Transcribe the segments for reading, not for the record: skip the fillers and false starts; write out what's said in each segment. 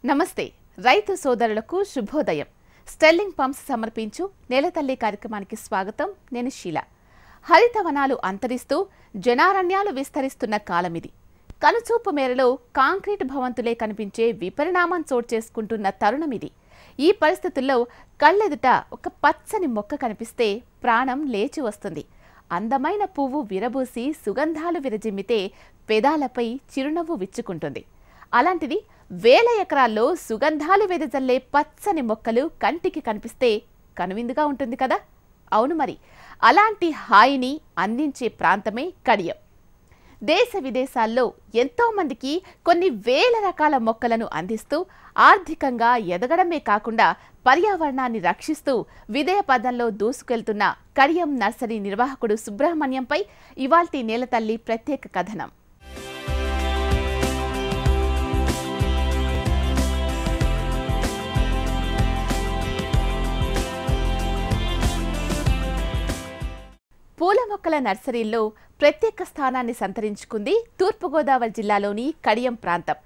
నమస్తే రైతు సోదరులకు శుభోదయం. స్టెర్లింగ్ పంప్స్ సమర్పించు నేలతల్లి కార్యక్రమానికి స్వాగతం. నేను శీల. హరితవనాలు అంతరిస్తూ జనారణ్యాలు విస్తరిస్తున్న కాలమిది. కనుచూపు మేరలో కాంక్రీట్ భవంతులే కనిపించే విపరిణామం చోటు చేసుకుంటున్న తరుణమిది. ఈ పరిస్థితుల్లో కళ్ళెదుట ఒక పచ్చని మొక్క కనిపిస్తే ప్రాణం లేచి వస్తుంది. అందమైన పువ్వు విరబూసి సుగంధాలు విరజిమ్మితే పెదాలపై చిరునవ్వు విచ్చుకుంటుంది. అలాంటిది వేల ఎకరాల్లో సుగంధాలు వెదజల్లే పచ్చని మొక్కలు కంటికి కనిపిస్తే కనువిందుగా ఉంటుంది కదా. అవును మరి, అలాంటి హాయిని అందించే ప్రాంతమే కడియం. దేశ విదేశాల్లో ఎంతో మందికి కొన్ని వేల రకాల మొక్కలను అందిస్తూ ఆర్థికంగా ఎదగడమే కాకుండా పర్యావరణాన్ని రక్షిస్తూ విదేయ పదంలో దూసుకెళ్తున్న కడియం నర్సరీ నిర్వాహకుడు సుబ్రహ్మణ్యంపై ఇవాల్టి నేలతల్లి ప్రత్యేక కథనం. పూల మొక్కల నర్సరీల్లో ప్రత్యేక స్థానాన్ని సంతరించుకుంది తూర్పుగోదావరి జిల్లాలోని కడియం ప్రాంతం.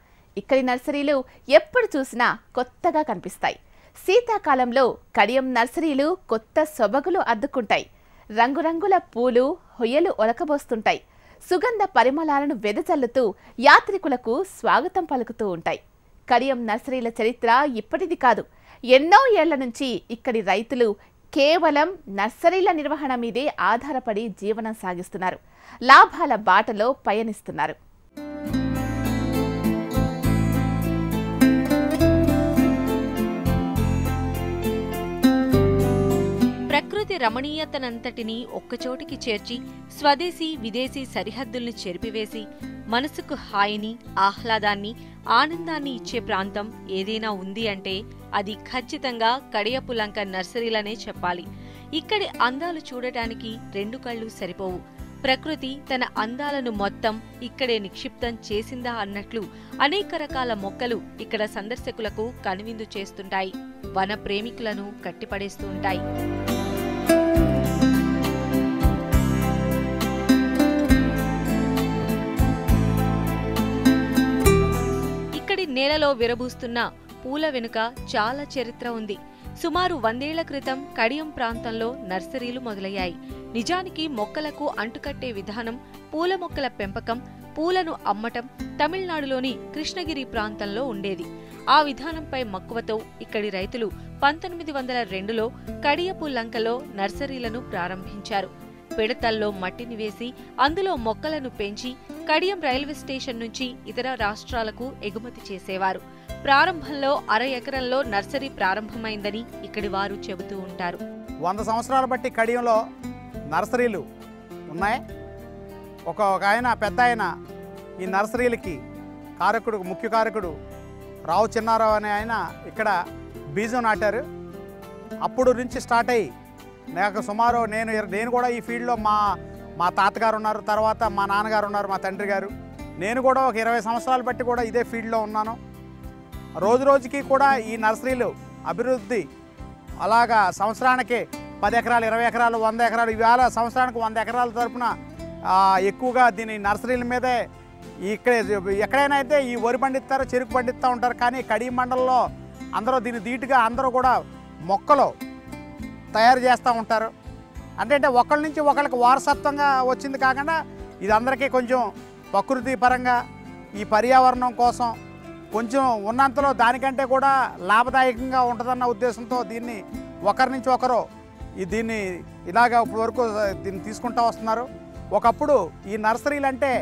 ఇక్కడి నర్సరీలు ఎప్పుడు చూసినా కొత్తగా కనిపిస్తాయి. శీతాకాలంలో కడియం నర్సరీలు కొత్త సొబగులు అద్దుకుంటాయి. రంగురంగుల పూలు హొయ్యలు ఒలకబోస్తుంటాయి. సుగంధ పరిమళాలను వెదజల్లుతూ యాత్రికులకు స్వాగతం పలుకుతూ ఉంటాయి. కడియం నర్సరీల చరిత్ర ఇప్పటిది కాదు. ఎన్నో ఏళ్ల నుంచి ఇక్కడి రైతులు కేవలం నర్సరీల నిర్వహణ మీదే ఆధారపడి జీవనం సాగిస్తున్నారు. లాభాల బాటలో పయనిస్తున్నారు. ప్రకృతి రమణీయతనంతటినీ ఒక్కచోటికి చేర్చి స్వదేశీ విదేశీ సరిహద్దుల్ని చెరిపివేసి మనసుకు హాయిని, ఆహ్లాదాన్ని, ఆనందాన్ని ఇచ్చే ప్రాంతం ఏదైనా ఉంది అంటే అది ఖచ్చితంగా కడియపులంక నర్సరీలనే చెప్పాలి. ఇక్కడి అందాలు చూడటానికి రెండు కళ్ళు సరిపోవు. ప్రకృతి తన అందాలను మొత్తం ఇక్కడే నిక్షిప్తం చేసిందా అన్నట్లు అనేక రకాల మొక్కలు ఇక్కడ సందర్శకులకు కనువిందు చేస్తుంటాయి. వన ప్రేమికులను కట్టిపడేస్తూ ఉంటాయి. ఇక్కడి నేలలో విరబూస్తున్న పూల వెనుక చాలా చరిత్ర ఉంది. సుమారు 100 ఏళ్ల క్రితం కడియం ప్రాంతంలో నర్సరీలు మొదలయ్యాయి. నిజానికి మొక్కలకు అంటుకట్టే విధానం, పూల మొక్కల పెంపకం, పూలను అమ్మటం తమిళనాడులోని కృష్ణగిరి ప్రాంతంలో ఉండేది. ఆ విధానంపై మక్కువతో ఇక్కడి రైతులు 1902లో కడియపు లంకలో నర్సరీలను ప్రారంభించారు. పిడతల్లో మట్టిని వేసి అందులో మొక్కలను పెంచి కడియం రైల్వే స్టేషన్ నుంచి ఇతర రాష్ట్రాలకు ఎగుమతి చేసేవారు. ప్రారంభంలో 1/2 ఎకరంలో నర్సరీ ప్రారంభమైందని ఇక్కడి వారు చెబుతూ ఉంటారు. 100 సంవత్సరాలు బట్టి కడియంలో నర్సరీలు ఉన్నాయి. ఒక ఆయన పెద్ద ఆయన ఈ నర్సరీలకి కారకుడు, ముఖ్య కారకుడు రావు చిన్నారావు అనే ఆయన ఇక్కడ బీజం నాటారు. అప్పుడు నుంచి స్టార్ట్ అయ్యి నాకు సుమారు నేను కూడా ఈ ఫీల్డ్లో మా తాతగారు ఉన్నారు, తర్వాత మా నాన్నగారు ఉన్నారు, మా తండ్రి గారు, నేను కూడా ఒక 20 సంవత్సరాలు బట్టి కూడా ఇదే ఫీల్డ్లో ఉన్నాను. రోజు రోజుకి కూడా ఈ నర్సరీలు అభివృద్ధి అలాగా సంవత్సరానికి 10 ఎకరాలు, 20 ఎకరాలు, 100 ఎకరాలు, ఇవాళ సంవత్సరానికి 100 ఎకరాల తరపున ఎక్కువగా దీని నర్సరీల మీదే ఎక్కడైనా అయితే ఈ వరి పండిస్తారు, చెరుకు పండిస్తూ ఉంటారు. కానీ కడియం మండలంలో అందరూ దీన్ని ధీటుగా అందరూ కూడా మొక్కలు తయారు చేస్తూ ఉంటారు. అంటే ఒకళ్ళ నుంచి ఒకళ్ళకి వారసత్వంగా వచ్చింది కాకుండా ఇది అందరికీ కొంచెం ప్రకృతి పరంగా ఈ పర్యావరణం కోసం కొంచెం ఉన్నంతలో దానికంటే కూడా లాభదాయకంగా ఉంటుందన్న ఉద్దేశంతో దీన్ని ఒకరి నుంచి ఒకరు దీన్ని ఇలాగ ఇప్పటి వరకు దీన్ని తీసుకుంటూ వస్తున్నారు. ఒకప్పుడు ఈ నర్సరీలు అంటే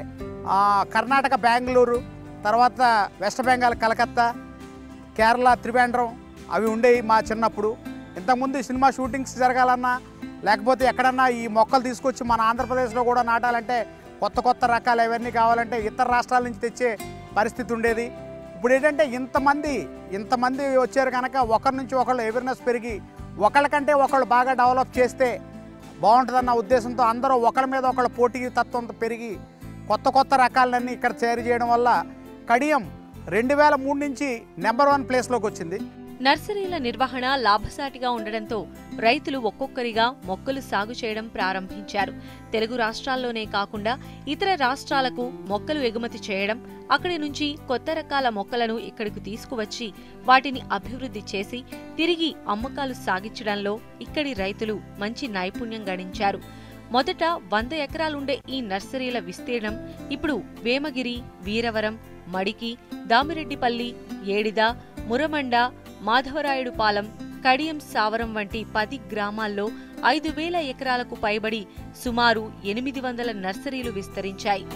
కర్ణాటక బెంగళూరు, తర్వాత వెస్ట్ బెంగాల్ కలకత్తా, కేరళ త్రివేంద్రం అవి ఉండేవి మా చిన్నప్పుడు. ఇంతకుముందు సినిమా షూటింగ్స్ జరగాలన్నా లేకపోతే ఎక్కడన్నా ఈ మొక్కలు తీసుకొచ్చి మన ఆంధ్రప్రదేశ్లో కూడా నాటాలంటే కొత్త కొత్త రకాలు అవన్నీ కావాలంటే ఇతర రాష్ట్రాల నుంచి తెచ్చే పరిస్థితి ఉండేది. ఇప్పుడు ఏంటంటే ఇంతమంది వచ్చారు కనుక ఒకరి నుంచి ఒకళ్ళు అవేర్నెస్ పెరిగి ఒకళ్ళకంటే ఒకళ్ళు బాగా డెవలప్ చేస్తే బాగుంటుందన్న ఉద్దేశంతో అందరూ ఒకళ్ళ మీద ఒకళ్ళ పోటీ తత్వం పెరిగి కొత్త కొత్త రకాలన్నీ ఇక్కడ తయారు చేయడం వల్ల కడియం 2003 నుంచి నెంబర్ 1 ప్లేస్లోకి వచ్చింది. నర్సరీల నిర్వహణ లాభసాటిగా ఉండడంతో రైతులు ఒక్కొక్కరిగా మొక్కలు సాగు చేయడం ప్రారంభించారు. తెలుగు రాష్ట్రాల్లోనే కాకుండా ఇతర రాష్ట్రాలకు మొక్కలు ఎగుమతి చేయడం, అక్కడి నుంచి కొత్త రకాల మొక్కలను ఇక్కడికి తీసుకువచ్చి వాటిని అభివృద్ధి చేసి తిరిగి అమ్మకాలు సాగించడంలో ఇక్కడి రైతులు మంచి నైపుణ్యం గడించారు. మొదట 100 ఎకరాలుండే ఈ నర్సరీల విస్తీర్ణం ఇప్పుడు వేమగిరి, వీరవరం, మడికి, దామిరెడ్డిపల్లి, ఏడిద, మురమండ, మాధవరాయుడుపాలెం, కడియం సావరం వంటి 10 గ్రామాల్లో 5,000 ఎకరాలకు పైబడి సుమారు 800 నర్సరీలు విస్తరించాయి.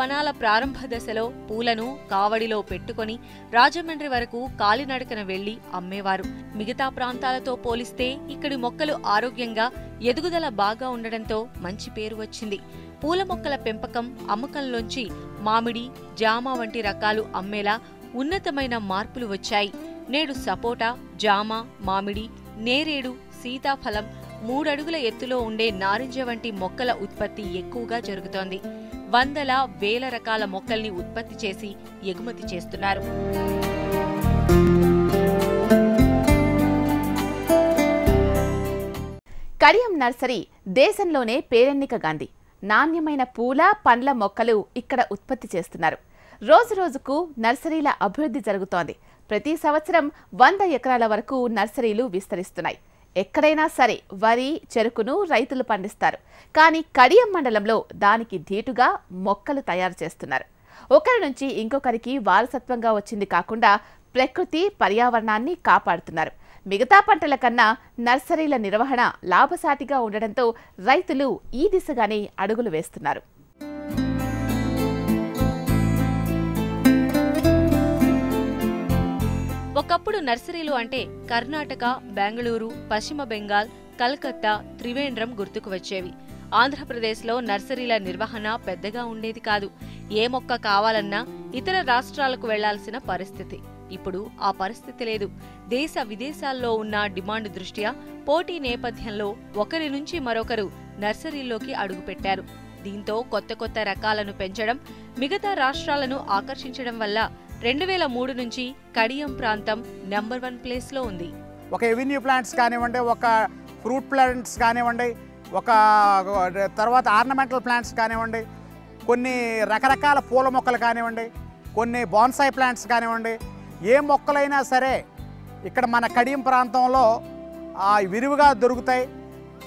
వనాల ప్రారంభ దశలో పూలను కావడిలో పెట్టుకుని రాజమండ్రి వరకు కాలినడకన వెళ్లి అమ్మేవారు. మిగతా ప్రాంతాలతో పోలిస్తే ఇక్కడి మొక్కలు ఆరోగ్యంగా, ఎదుగుదల బాగా ఉండడంతో మంచి పేరు వచ్చింది. పూల మొక్కల పెంపకం, అమ్మకంలోంచి మామిడి, జామ వంటి రకాలు అమ్మేలా ఉన్నతమైన మార్పులు వచ్చాయి. నేడు సపోటా, జామ, మామిడి, నేరేడు, సీతాఫలం, 3 అడుగుల ఎత్తులో ఉండే నారింజ వంటి మొక్కల ఉత్పత్తి ఎక్కువగా జరుగుతోంది. వందల, వేల రకాల మొక్కల్ని ఉత్పత్తి చేసి ఎగుమతి చేస్తున్నారు. కడియం నర్సరీ దేశంలోనే పేరెన్నికగాంది. నాణ్యమైన పూల, పండ్ల మొక్కలు ఇక్కడ ఉత్పత్తి చేస్తున్నారు. రోజురోజుకు నర్సరీల అభివృద్ధి జరుగుతోంది. ప్రతి సంవత్సరం 100 ఎకరాల వరకు నర్సరీలు విస్తరిస్తున్నాయి. ఎక్కడైనా సరే వరి, చెరుకును రైతులు పండిస్తారు. కానీ కడియం మండలంలో దానికి ధీటుగా మొక్కలు తయారు చేస్తున్నారు. ఒకరి నుంచి ఇంకొకరికి వారసత్వంగా వచ్చింది కాకుండా ప్రకృతి, పర్యావరణాన్ని కాపాడుతున్నారు. మిగతా పంటల కన్నా నర్సరీల నిర్వహణ లాభసాటిగా ఉండడంతో రైతులు ఈ దిశగానే అడుగులు వేస్తున్నారు. ఒకప్పుడు నర్సరీలు అంటే కర్ణాటక, బెంగళూరు, పశ్చిమ బెంగాల్, కలకత్తా, త్రివేంద్రం గుర్తుకు వచ్చేవి. ఆంధ్రప్రదేశ్లో నర్సరీల నిర్వహణ పెద్దగా ఉండేది కాదు. ఏ మొక్క కావాలన్నా ఇతర రాష్ట్రాలకు వెళ్లాల్సిన పరిస్థితి. ఇప్పుడు ఆ పరిస్థితి లేదు. దేశ విదేశాల్లో ఉన్న డిమాండ్ దృష్ట్యా పోటీ నేపథ్యంలో ఒకరి నుంచి మరొకరు నర్సరీల్లోకి అడుగుపెట్టారు. దీంతో కొత్త కొత్త రకాలను పెంచడం, మిగతా రాష్ట్రాలను ఆకర్షించడం వల్ల 2003 నుంచి కడియం ప్రాంతం నంబర్ 1 ప్లేస్లో ఉంది. ఒక ఎవెన్యూ ప్లాంట్స్ కానివ్వండి, ఒక ఫ్రూట్ ప్లాంట్స్ కానివ్వండి, ఒక తర్వాత ఆర్నమెంటల్ ప్లాంట్స్ కానివ్వండి, కొన్ని రకరకాల పూల మొక్కలు కానివ్వండి, కొన్ని బాన్సాయి ప్లాంట్స్ కానివ్వండి, ఏ మొక్కలైనా సరే ఇక్కడ మన కడియం ప్రాంతంలో విరివిగా దొరుకుతాయి.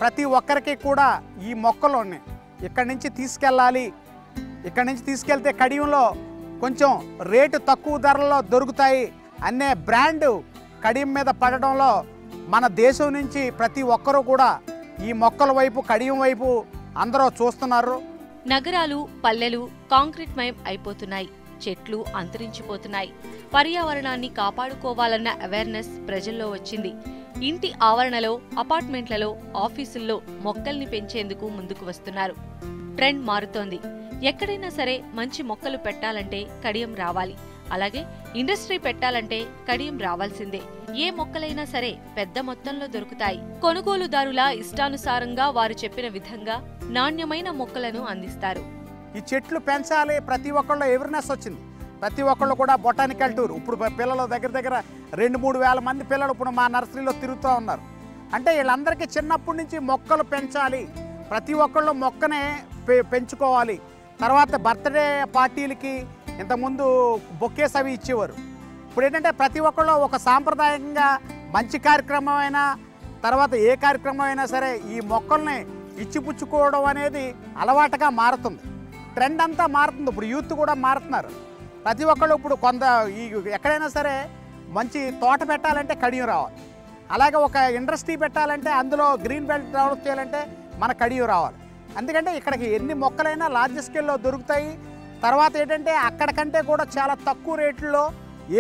ప్రతి ఒక్కరికి కూడా ఈ మొక్కలు ఇక్కడి నుంచి తీసుకెళ్ళాలి, ఇక్కడి నుంచి తీసుకెళ్తే కడియంలో కొంచెం రేటు తక్కువ ధరలో దొరుకుతాయి అనే బ్రాండ్ కడియం మీద పడడంలో మన దేశం నుంచి ప్రతి ఒక్కరూ కూడా ఈ మొక్కల వైపు, కడియం వైపు అందరూ చూస్తున్నారు. నగరాలు, పల్లెలు కాంక్రీట్ మయం అయిపోతున్నాయి. చెట్లు అంతరించిపోతున్నాయి. పర్యావరణాన్ని కాపాడుకోవాలన్న అవేర్నెస్ ప్రజల్లో వచ్చింది. ఇంటి ఆవరణలో, అపార్ట్మెంట్లలో, ఆఫీసుల్లో మొక్కల్ని పెంచేందుకు ముందుకు వస్తున్నారు. ట్రెండ్ మారుతోంది. ఎక్కడైనా సరే మంచి మొక్కలు పెట్టాలంటే కడియం రావాలి. అలాగే ఇండస్ట్రీ పెట్టాలంటే కడియం రావాల్సిందే. ఏ మొక్కలైనా సరే పెద్ద మొత్తంలో దొరుకుతాయి. కొనుగోలుదారుల ఇష్టానుసారంగా వారు చెప్పిన విధంగా నాణ్యమైన మొక్కలను అందిస్తారు. ఈ చెట్లు పెంచాలి, ప్రతి ఒక్కళ్ళు అవేర్నెస్ వచ్చింది. ప్రతి ఒక్కళ్ళు కూడా బొటానికల్ టూర్, ఇప్పుడు పిల్లలు దగ్గర 2-3 వేల మంది పిల్లలు ఇప్పుడు మా నర్సరీలో తిరుగుతూ ఉన్నారు. అంటే వీళ్ళందరికీ చిన్నప్పటి నుంచి మొక్కలు పెంచాలి, ప్రతి ఒక్కళ్ళు మొక్కనే పెంచుకోవాలి. తర్వాత బర్త్డే పార్టీలకి ఇంతకుముందు బొకేస్ అవి ఇచ్చేవారు. ఇప్పుడు ఏంటంటే ప్రతి ఒక్కళ్ళు ఒక సాంప్రదాయంగా మంచి కార్యక్రమం అయినా, తర్వాత ఏ కార్యక్రమం అయినా సరే ఈ మొక్కల్ని ఇచ్చిపుచ్చుకోవడం అనేది అలవాటుగా మారుతుంది. ట్రెండ్ అంతా మారుతుంది. ఇప్పుడు యూత్ కూడా మారుతున్నారు. ప్రతి ఒక్కళ్ళు ఇప్పుడు ఎక్కడైనా సరే మంచి తోట పెట్టాలంటే కడియం రావాలి. అలాగే ఒక ఇండస్ట్రీ పెట్టాలంటే అందులో గ్రీన్ బెల్ట్ డెవలప్ చేయాలంటే మన కడియం రావాలి. ఎందుకంటే ఇక్కడికి ఎన్ని మొక్కలైనా లార్జ్ స్కేల్లో దొరుకుతాయి. తర్వాత ఏంటంటే అక్కడికంటే కూడా చాలా తక్కువ రేట్లలో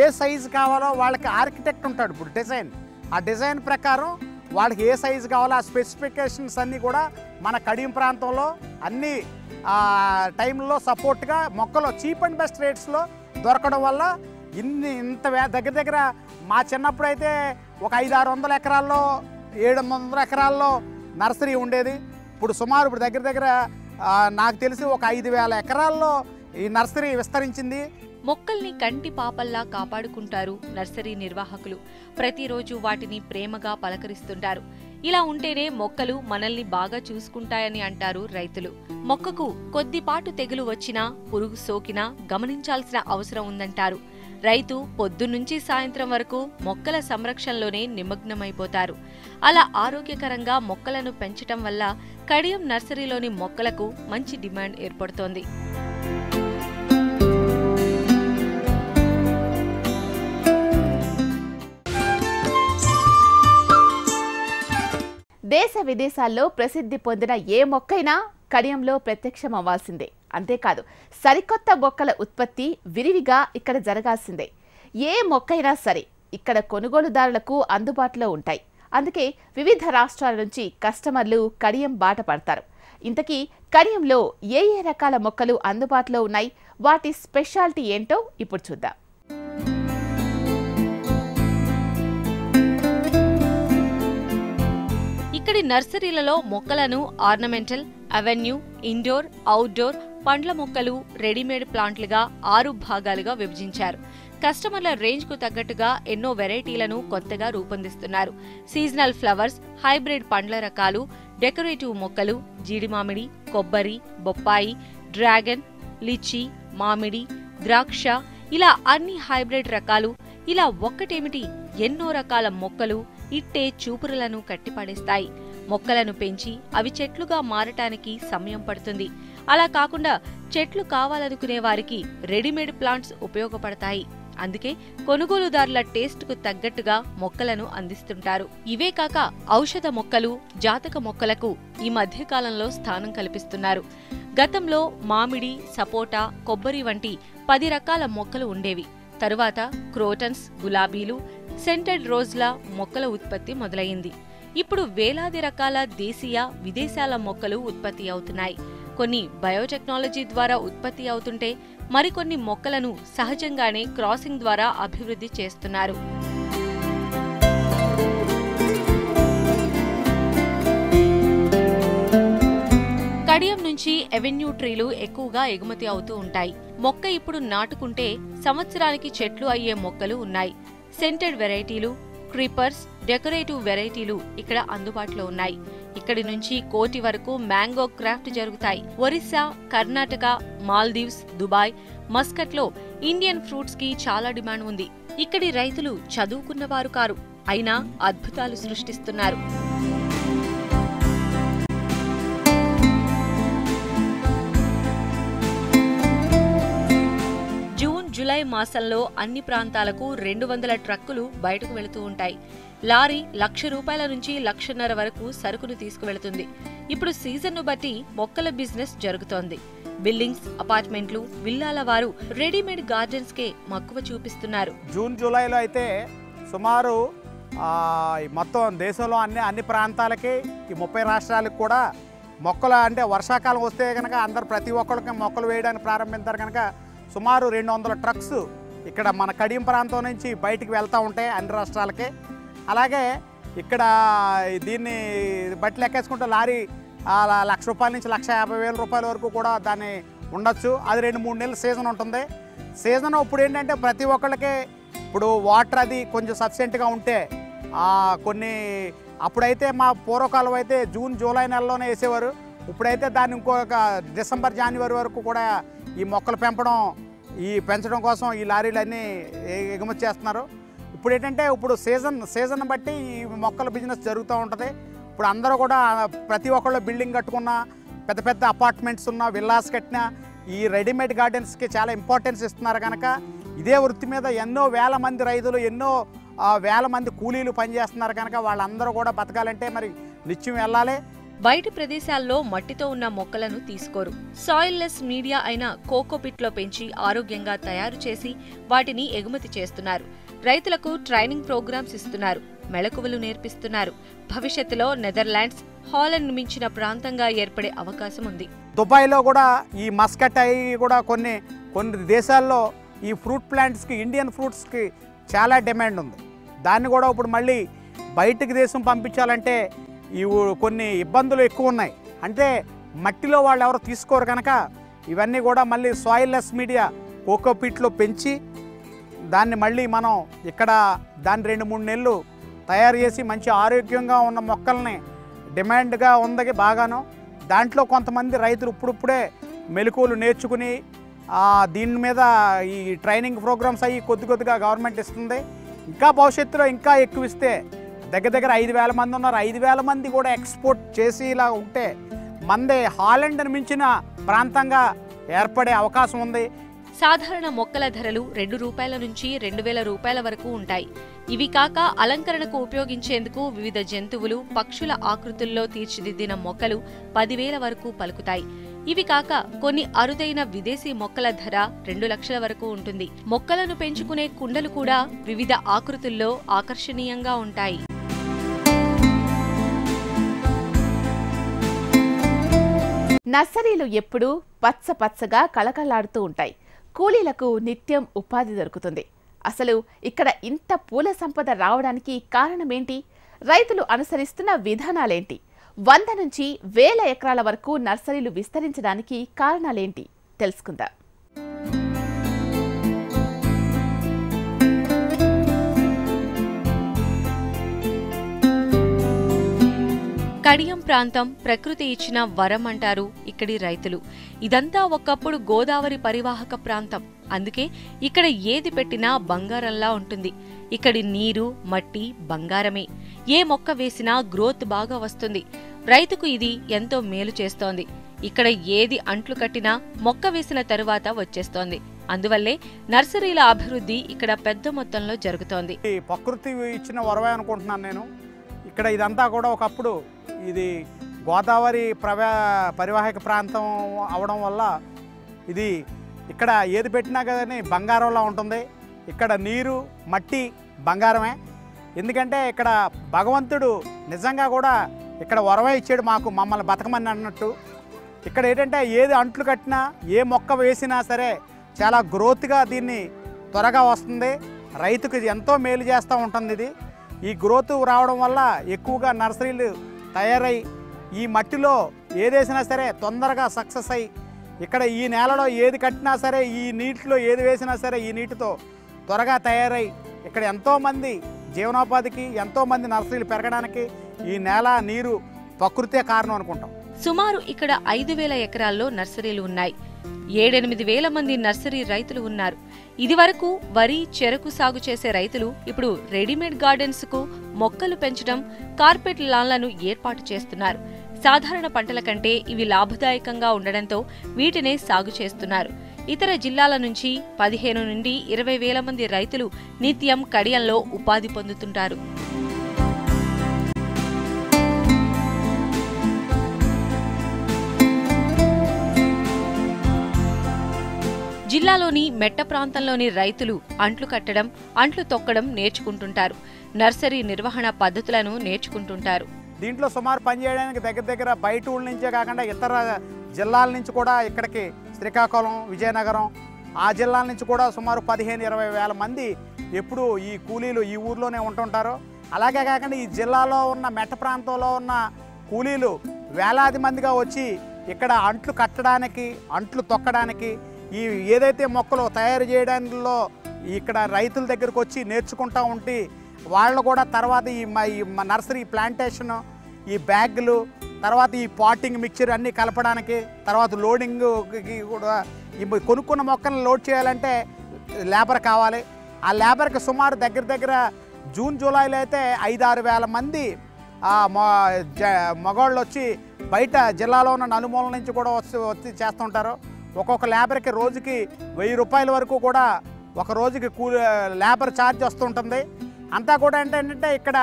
ఏ సైజు కావాలో వాళ్ళకి ఆర్కిటెక్ట్ ఉంటాడు. ఇప్పుడు డిజైన్, ఆ డిజైన్ ప్రకారం వాళ్ళకి ఏ సైజు కావాలో ఆ స్పెసిఫికేషన్స్ అన్నీ కూడా మన కడియం ప్రాంతంలో అన్ని టైంలో సపోర్ట్గా మొక్కలు చీప్ అండ్ బెస్ట్ రేట్స్లో దొరకడం వల్ల ఇంత దగ్గర మా చిన్నప్పుడు అయితే ఒక 500-600 ఎకరాల్లో 700 ఎకరాల్లో నర్సరీ ఉండేది. ఇప్పుడు సుమారు ఇప్పుడు దగ్గర నాకు తెలిసి ఒక 5,000 ఎకరాల్లో ఈ నర్సరీ విస్తరించింది. మొక్కల్ని కంటి పాపల్లా కాపాడుకుంటారు నర్సరీ నిర్వాహకులు. ప్రతిరోజు వాటిని ప్రేమగా పలకరిస్తుంటారు. ఇలా ఉంటేనే మొక్కలు మనల్ని బాగా చూసుకుంటాయని అంటారు రైతులు. మొక్కకు కొద్దిపాటు తెగులు వచ్చినా, పురుగు సోకినా గమనించాల్సిన అవసరం ఉందంటారు. రైతు పొద్దున్నుంచి సాయంత్రం వరకు మొక్కల సంరక్షణలోనే నిమగ్నమైపోతారు. అలా ఆరోగ్యకరంగా మొక్కలను పెంచటం వల్ల కడియం నర్సరీలోని మొక్కలకు మంచి డిమాండ్ ఏర్పడుతోంది. దేశ విదేశాల్లో ప్రసిద్ధి పొందిన ఏ మొక్కైనా కడియంలో ప్రత్యక్షం అవ్వాల్సిందే. అంతేకాదు, సరికొత్త మొక్కల ఉత్పత్తి విరివిగా ఇక్కడ జరగాల్సిందే. ఏ మొక్కైనా సరే ఇక్కడ కొనుగోలుదారులకు అందుబాటులో ఉంటాయి. అందుకే వివిధ రాష్ట్రాల నుంచి కస్టమర్లు కడియం బాట పడతారు. ఇంతకీ కడియంలో ఏ రకాల మొక్కలు అందుబాటులో ఉన్నాయి, వాటి స్పెషాలిటీ ఏంటో ఇప్పుడు చూద్దాం. ఇక్కడి నర్సరీలలో మొక్కలను ఆర్నమెంటల్, అవెన్యూ, ఇండోర్, అవుట్డోర్, పండ్ల మొక్కలు, రెడీమేడ్ ప్లాంట్లుగా 6 భాగాలుగా విభజించారు. కస్టమర్ల రేంజ్ కు తగ్గట్టుగా ఎన్నో వెరైటీలను కొత్తగా రూపొందిస్తున్నారు. సీజనల్ ఫ్లవర్స్, హైబ్రిడ్ పండ్ల రకాలు, డెకరేటివ్ మొక్కలు, జీడి మామిడి, కొబ్బరి, బొప్పాయి, డ్రాగన్, లిచీ, మామిడి, ద్రాక్ష, ఇలా అన్ని హైబ్రిడ్ రకాలు. ఇలా ఒక్కటేమిటి, ఎన్నో రకాల మొక్కలు ఇట్టే చూపురులను కట్టిపడేస్తాయి. మొక్కలను పెంచి అవి చెట్లుగా మారటానికి సమయం పడుతుంది. అలా కాకుండా చెట్లు కావాలనుకునే వారికి రెడీమేడ్ ప్లాంట్స్ ఉపయోగపడతాయి. అందుకే కొనుగోలుదారుల టేస్ట్ కు తగ్గట్టుగా మొక్కలను అందిస్తుంటారు. ఇవే కాక ఔషధ మొక్కలు, జాతక మొక్కలకు ఈ మధ్య కాలంలో స్థానం కల్పిస్తున్నారు. గతంలో మామిడి, సపోటా, కొబ్బరి వంటి 10 రకాల మొక్కలు ఉండేవి. తరువాత క్రోటన్స్, గులాబీలు, సెంటెడ్ రోజ్ల మొక్కల ఉత్పత్తి మొదలైంది. ఇప్పుడు వేలాది రకాల దేశీయ, విదేశాల మొక్కలు ఉత్పత్తి అవుతున్నాయి. కొన్ని బయోటెక్నాలజీ ద్వారా ఉత్పత్తి అవుతుంటే మరికొన్ని మొక్కలను సహజంగానే క్రాసింగ్ ద్వారా అభివృద్ధి చేస్తున్నారు. కడియం నుంచి ఎవెన్యూ ట్రీలు ఎక్కువగా ఎగుమతి అవుతూ ఉంటాయి. మొక్క ఇప్పుడు నాటుకుంటే సంవత్సరానికి చెట్లు అయ్యే మొక్కలు ఉన్నాయి. సెంటెడ్ వెరైటీలు, క్రీపర్స్, డెకరేటివ్ వెరైటీలు ఇక్కడ అందుబాటులో ఉన్నాయి. ఇక్కడి నుంచి కోటి వరకు మ్యాంగో క్రాఫ్ట్ జరుగుతాయి. ఒరిస్సా, కర్ణాటక, మాల్దీవ్స్, దుబాయ్, మస్కట్లో ఇండియన్ ఫ్రూట్స్ కి చాలా డిమాండ్ ఉంది. ఇక్కడి రైతులు చదువుకున్నవారు కారు, అయినా అద్భుతాలు సృష్టిస్తున్నారు. జూలై మాసంలో అన్ని ప్రాంతాలకు 200 ట్రక్కులు బయటకు వెళుతూ ఉంటాయి. లారీ ₹1,00,000 నుంచి ₹1,50,000 వరకు సరుకును తీసుకువెళుతుంది. ఇప్పుడు సీజన్ను బట్టి మొక్కల బిజినెస్ జరుగుతోంది. బిల్డింగ్స్, అపార్ట్మెంట్లు, విల్లాల వారు రెడీమేడ్ గార్డెన్స్ కే మక్కువ చూపిస్తున్నారు. జూన్ జూలైలో అయితే సుమారు మొత్తం దేశంలో అన్ని ప్రాంతాలకి, ఈ 30 రాష్ట్రాలకు కూడా మొక్కలు, అంటే వర్షాకాలం వస్తే కనుక అందరు ప్రతి ఒక్కరికి మొక్కలు వేయడానికి ప్రారంభించారు. కనుక సుమారు 200 ట్రక్స్ ఇక్కడ మన కడియం ప్రాంతం నుంచి బయటికి వెళ్తూ ఉంటాయి అన్ని రాష్ట్రాలకి. అలాగే ఇక్కడ దీన్ని బట్టి లెక్కేసుకుంటే లారీ ₹1,00,000 నుంచి ₹1,50,000 వరకు కూడా దాన్ని ఉండొచ్చు. అది 2-3 నెలల సీజన్ ఉంటుంది. సీజన్ ఇప్పుడు ఏంటంటే ప్రతి ఒక్కళ్ళకి ఇప్పుడు వాటర్ అది కొంచెం సఫిషియెంట్గా ఉంటే కొన్ని, అప్పుడైతే మా పూర్వకాలం అయితే జూన్ జూలై నెలలోనే వేసేవారు. ఇప్పుడైతే దాన్ని ఇంకొక డిసెంబర్ జనవరి వరకు కూడా ఈ మొక్కలు పెంచడం కోసం ఈ లారీలన్నీ ఎగుమతి చేస్తున్నారు. ఇప్పుడు ఏంటంటే ఇప్పుడు సీజన్ బట్టి ఈ మొక్కల బిజినెస్ జరుగుతూ ఉంటుంది. ఇప్పుడు అందరూ కూడా ప్రతి ఒక్కళ్ళు బిల్డింగ్ కట్టుకున్న, పెద్ద పెద్ద అపార్ట్మెంట్స్ ఉన్న, విల్లాస్ కట్టిన ఈ రెడీమేడ్ గార్డెన్స్కి చాలా ఇంపార్టెన్స్ ఇస్తున్నారు. కనుక ఇదే వృత్తి మీద ఎన్నో వేల మంది రైతులు, ఎన్నో వేల మంది కూలీలు పనిచేస్తున్నారు. కనుక వాళ్ళందరూ కూడా బతకాలంటే మరి నిత్యం వెళ్ళాలి. బయటి ప్రదేశాల్లో మట్టితో ఉన్న మొక్కలను తీసుకోరు. సాయిల్ లెస్ మీడియా అయిన కోకోపిట్లో పెంచి ఆరోగ్యంగా తయారు చేసి వాటిని ఎగుమతి చేస్తున్నారు. రైతులకు ట్రైనింగ్ ప్రోగ్రామ్స్ ఇస్తున్నారు, మెళకువలు నేర్పిస్తున్నారు. భవిష్యత్తులో నెదర్లాండ్స్, హాలండ్ మించిన ప్రాంతంగా ఏర్పడే అవకాశం ఉంది. దుబాయ్లో కూడా ఈ మస్కట్ అయి కూడా కొన్ని దేశాల్లో ఈ ఫ్రూట్ ప్లాంట్స్కి, ఇండియన్ ఫ్రూట్స్కి చాలా డిమాండ్ ఉంది. దాన్ని కూడా ఇప్పుడు మళ్ళీ బయటికి దేశం పంపించాలంటే కొన్ని ఇబ్బందులు ఎక్కువ ఉన్నాయి. అంటే మట్టిలో వాళ్ళు ఎవరు తీసుకోరు కనుక ఇవన్నీ కూడా మళ్ళీ సాయిల్లెస్ మీడియా కోకోపీట్లో పెంచి దాన్ని మళ్ళీ మనం ఇక్కడ దాన్ని 2-3 నెలలు తయారు చేసి మంచి ఆరోగ్యంగా ఉన్న మొక్కల్ని డిమాండ్గా ఉంది బాగాను. దాంట్లో కొంతమంది రైతులు ఇప్పుడిప్పుడే మెలకువలు నేర్చుకుని దీని మీద ఈ ట్రైనింగ్ ప్రోగ్రామ్స్ అయ్యి కొద్దిగా గవర్నమెంట్ ఇస్తుంది. ఇంకా భవిష్యత్తులో ఇంకా ఎక్కువ ఇస్తే దగ్గర 5,000 మంది ఉన్నారు. 5,000 మంది కూడా ఎక్స్పోర్ట్ చేసి ఇలా ఉంటే మందే హాలండ్ని మించిన ప్రాంతంగా ఏర్పడే అవకాశం ఉంది. సాధారణ మొక్కల ధరలు ₹2 నుంచి ₹2,000 వరకు ఉంటాయి. ఇవి కాక అలంకరణకు ఉపయోగించేందుకు వివిధ జంతువులు, పక్షుల ఆకృతుల్లో తీర్చిదిద్దిన మొక్కలు 10,000 వరకు పలుకుతాయి. ఇవి కాక కొన్ని అరుదైన విదేశీ మొక్కల ధర 2 లక్షల వరకు ఉంటుంది. మొక్కలను పెంచుకునే కుండలు కూడా వివిధ ఆకృతుల్లో ఆకర్షణీయంగా ఉంటాయి. నర్సరీలు ఎప్పుడూ పచ్చగా కళకళలాడుతూ ఉంటాయి. కూలీలకు నిత్యం ఉపాధి దొరుకుతుంది. అసలు ఇక్కడ ఇంత పూల సంపద రావడానికి కారణమేంటి? రైతులు అనుసరిస్తున్న విధానాలేంటి? 100 నుంచి 1000 ఎకరాల వరకు నర్సరీలు విస్తరించడానికి కారణాలేంటి తెలుసుకుందాం. కడియం ప్రాంతం ప్రకృతి ఇచ్చిన వరం అంటారు ఇక్కడి రైతులు. ఇదంతా ఒకప్పుడు గోదావరి పరివాహక ప్రాంతం. అందుకే ఇక్కడ ఏది పెట్టినా బంగారంలా ఉంటుంది. ఇక్కడి నీరు, మట్టి బంగారమే. ఏ మొక్క వేసినా గ్రోత్ బాగా వస్తుంది. రైతుకు ఇది ఎంతో మేలు చేస్తోంది. ఇక్కడ ఏది అంట్లు కట్టినా మొక్క వేసిన తరువాత వచ్చేస్తోంది. అందువల్లే నర్సరీల అభివృద్ధి ఇక్కడ పెద్ద మొత్తంలో జరుగుతోంది. ప్రకృతి ఇచ్చిన వరమే అనుకుంటున్నాను నేను. ఇక్కడ ఇదంతా కూడా ఒకప్పుడు ఇది గోదావరి పరివాహక ప్రాంతం అవడం వల్ల ఇది ఇక్కడ ఏది పెట్టినా కానీ బంగారంలా ఉంటుంది. ఇక్కడ నీరు, మట్టి బంగారమే. ఎందుకంటే ఇక్కడ భగవంతుడు నిజంగా కూడా ఇక్కడ వరమే ఇచ్చాడు మమ్మల్ని బతకమని అన్నట్టు. ఇక్కడ ఏంటంటే ఏది అంట్లు కట్టినా, ఏ మొక్క వేసినా సరే చాలా గ్రోత్గా దీన్ని త్వరగా వస్తుంది. రైతుకు ఎంతో మేలు చేస్తూ ఉంటుంది ఇది. ఈ గ్రోత్ రావడం వల్ల ఎక్కువగా నర్సరీలు తయారై ఈ మట్టిలో ఏదేసినా సరే తొందరగా సక్సెస్ అయ్యి ఇక్కడ ఈ నేలలో ఏది కట్టినా సరే, ఈ నీటిలో ఏది వేసినా సరే ఈ నీటితో త్వరగా తయారై ఇక్కడ ఎంతోమంది జీవనోపాధికి, ఎంతోమంది నర్సరీలు పెరగడానికి ఈ నేల, నీరు, ప్రకృతే కారణం అనుకుంటాం. సుమారు ఇక్కడ 5,000 ఎకరాల్లో నర్సరీలు ఉన్నాయి. 7-8 మంది నర్సరీ రైతులు ఉన్నారు. ఇదివరకు వరి, చెరకు సాగు చేసే రైతులు ఇప్పుడు రెడీమేడ్ గార్డెన్స్ కు మొక్కలు పెంచడం, కార్పెట్ లాన్లను ఏర్పాటు చేస్తున్నారు. సాధారణ పంటల కంటే ఇవి లాభదాయకంగా ఉండడంతో వీటినే సాగు చేస్తున్నారు. ఇతర జిల్లాల నుంచి 15 నుండి 20,000 మంది రైతులు నిత్యం కడియంలో ఉపాధి పొందుతుంటారు. జిల్లాలోని మెట్ట ప్రాంతంలోని రైతులు అంట్లు కట్టడం, అంట్లు తొక్కడం నేర్చుకుంటుంటారు. నర్సరీ నిర్వహణ పద్ధతులను నేర్చుకుంటుంటారు. దీంట్లో సుమారు పనిచేయడానికి దగ్గర బయట ఊళ్ళ నుంచే కాకుండా ఇతర జిల్లాల నుంచి కూడా ఇక్కడికి శ్రీకాకుళం, విజయనగరం ఆ జిల్లాల నుంచి కూడా సుమారు 15-20 వేల మంది ఎప్పుడు ఈ కూలీలు ఈ ఊర్లోనే ఉంటుంటారు. అలాగే కాకుండా ఈ జిల్లాలో ఉన్న మెట్ట ప్రాంతంలో ఉన్న కూలీలు వేలాది మందిగా వచ్చి ఇక్కడ అంట్లు కట్టడానికి, అంట్లు తొక్కడానికి, ఈ ఏదైతే మొక్కలు తయారు చేయడంలో ఇక్కడ రైతుల దగ్గరకు వచ్చి నేర్చుకుంటూ ఉంటే వాళ్ళు కూడా తర్వాత ఈ నర్సరీ ప్లాంటేషన్, ఈ బ్యాగులు, తర్వాత ఈ పాటింగ్ మిక్చర్ అన్నీ కలపడానికి, తర్వాత లోడింగ్కి కూడా కొనుక్కున్న మొక్కలను లోడ్ చేయాలంటే లేబర్ కావాలి. ఆ లేబర్కి సుమారు దగ్గర జూన్, జూలైలో అయితే 5-6 వేల మంది మగవాళ్ళు వచ్చి బయట జిల్లాలో ఉన్న నలుమూల నుంచి కూడా వచ్చి చేస్తుంటారు. ఒక్కొక్క లేబర్కి రోజుకి ₹1000 వరకు కూడా ఒక రోజుకి లేబర్ ఛార్జ్ వస్తుంటుంది. అంతా కూడా ఏంటంటే ఇక్కడ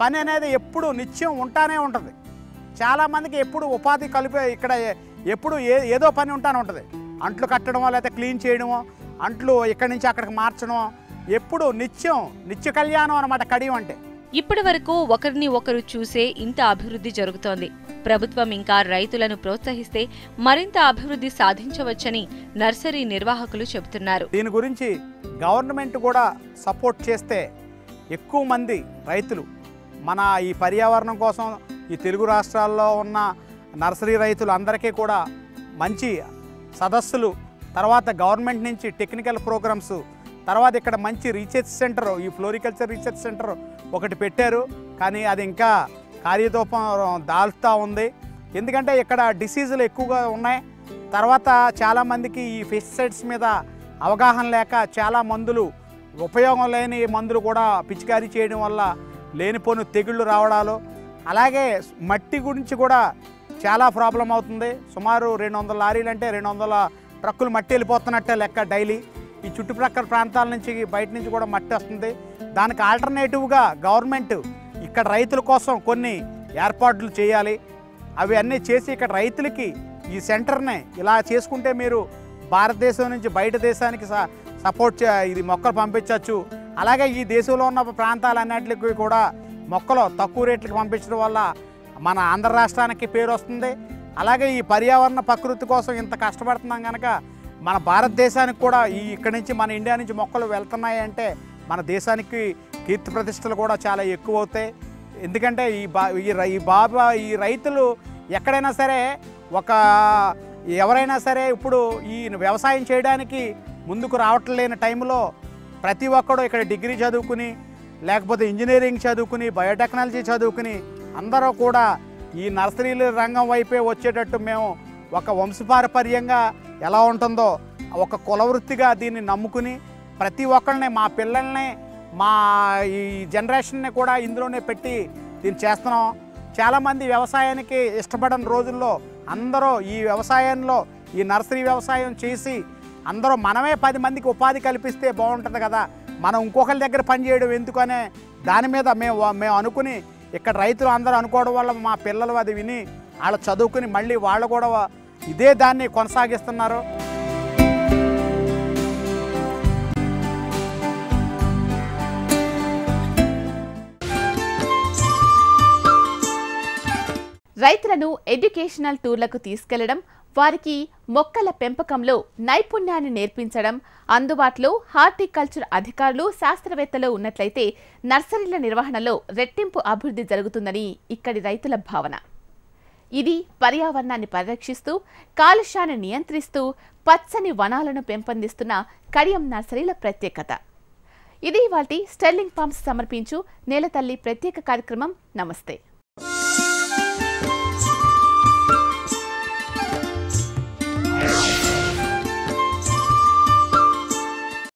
పని అనేది ఎప్పుడు నిత్యం ఉంటానే ఉంటుంది. చాలామందికి ఎప్పుడు ఉపాధి కలిపే ఇక్కడ ఎప్పుడు ఏదో పని ఉంటానే ఉంటుంది. అంట్లు కట్టడమో లేకపోతే క్లీన్ చేయడమో, అంట్లు ఇక్కడి నుంచి అక్కడికి మార్చడం, ఎప్పుడు నిత్య కళ్యాణం అన్నమాట కడియం అంటే. ఇప్పటి వరకు ఒకరిని ఒకరు చూసే ఇంత అభివృద్ధి జరుగుతోంది. ప్రభుత్వం ఇంకా రైతులను ప్రోత్సహిస్తే మరింత అభివృద్ధి సాధించవచ్చని నర్సరీ నిర్వాహకులు చెబుతున్నారు. దీని గురించి గవర్నమెంట్ కూడా సపోర్ట్ చేస్తే ఎక్కువ మంది రైతులు మన ఈ పర్యావరణం కోసం, ఈ తెలుగు రాష్ట్రాల్లో ఉన్న నర్సరీ రైతులు అందరికీ కూడా మంచి సదస్సులు, తర్వాత గవర్నమెంట్ నుంచి టెక్నికల్ ప్రోగ్రామ్స్, తర్వాత ఇక్కడ మంచి రీసెర్చ్ సెంటర్, ఈ ఫ్లోరికల్చర్ రీసెర్చ్ సెంటర్ ఒకటి పెట్టారు. కానీ అది ఇంకా కార్యరూపం దాల్చుతూ ఉంది. ఎందుకంటే ఇక్కడ డిసీజులు ఎక్కువగా ఉన్నాయి. తర్వాత చాలామందికి ఈ పెస్టిసైడ్స్ మీద అవగాహన లేక చాలా మందులు, ఉపయోగం లేని మందులు కూడా పిచికారీ చేయడం వల్ల లేనిపోని తెగుళ్ళు రావడాలు, అలాగే మట్టి గురించి కూడా చాలా ప్రాబ్లం అవుతుంది. సుమారు 200 లారీలు అంటే 200 ట్రక్కులు మట్టి వెళ్ళిపోతున్నట్టే లెక్క డైలీ. ఈ చుట్టుప్రక్కల ప్రాంతాల నుంచి బయట నుంచి కూడా మట్టి వస్తుంది. దానికి ఆల్టర్నేటివ్గా గవర్నమెంట్ ఇక్కడ రైతుల కోసం కొన్ని ఏర్పాట్లు చేయాలి. అవి అన్నీ చేసి ఇక్కడ రైతులకి ఈ సెంటర్ని ఇలా చేసుకుంటే మీరు భారతదేశం నుంచి బయట దేశానికి సపోర్ట్ ఇది మొక్కలు పంపించవచ్చు. అలాగే ఈ దేశంలో ఉన్న ప్రాంతాలన్నింటికి కూడా మొక్కలు తక్కువ రేట్లకు పంపించడం వల్ల మన ఆంధ్ర రాష్ట్రానికి పేరు వస్తుంది. అలాగే ఈ పర్యావరణ ప్రకృతి కోసం ఇంత కష్టపడుతున్నాం కనుక మన భారతదేశానికి కూడా ఇక్కడి నుంచి మన ఇండియా నుంచి మొక్కలు వెళ్తున్నాయి అంటే మన దేశానికి కీర్తి ప్రతిష్టలు కూడా చాలా ఎక్కువ అవుతాయి. ఎందుకంటే ఈ రైతులు ఎక్కడైనా సరే ఎవరైనా సరే ఇప్పుడు ఈ వ్యవసాయం చేయడానికి ముందుకు రావట్లేని టైంలో ప్రతి ఒక్కడు ఇక్కడ డిగ్రీ చదువుకుని, లేకపోతే ఇంజనీరింగ్ చదువుకుని, బయోటెక్నాలజీ చదువుకుని అందరూ కూడా ఈ నర్సరీల రంగం వైపే వచ్చేటట్టు మేము ఒక వంశపారపర్యంగా ఎలా ఉంటుందో ఒక కులవృత్తిగా దీన్ని నమ్ముకుని ప్రతి ఒక్కరిని, మా పిల్లల్ని, మా ఈ జనరేషన్ని కూడా ఇందులోనే పెట్టి దీన్ని చేస్తున్నాం. చాలామంది వ్యవసాయానికి ఇష్టపడని రోజుల్లో అందరూ ఈ వ్యవసాయంలో ఈ నర్సరీ వ్యవసాయం చేసి అందరూ మనమే 10 మందికి ఉపాధి కల్పిస్తే బాగుంటుంది కదా, మనం ఇంకొకరి దగ్గర పనిచేయడం ఎందుకనే దాని మీద మేము అనుకుని ఇక్కడ రైతులు అందరూ అనుకోవడం వల్ల మా పిల్లలు అది విని వాళ్ళు చదువుకుని మళ్ళీ వాళ్ళు కూడా ఇదే దాన్ని కొనసాగిస్తున్నారు. రైతులను ఎడ్యుకేషనల్ టూర్లకు తీసుకెళ్లడం, వారికి మొక్కల పెంపకంలో నైపుణ్యాన్ని నేర్పించడం, అందుబాటులో హార్టికల్చర్ అధికారులు, శాస్త్రవేత్తలు ఉన్నట్లయితే నర్సరీల నిర్వహణలో రెట్టింపు అభివృద్ధి జరుగుతుందని ఇక్కడి రైతుల భావన. ఇది పర్యావరణాన్ని పరిరక్షిస్తూ, కాలుష్యాన్ని నియంత్రిస్తూ పచ్చని వనాలను పెంపొందిస్తున్న కడియం నర్సరీల ప్రత్యేకత. ఇది ఇవాల్టి స్టెర్లింగ్ పంప్స్ సమర్పించు నేలతల్లి ప్రత్యేక కార్యక్రమం. నమస్తే.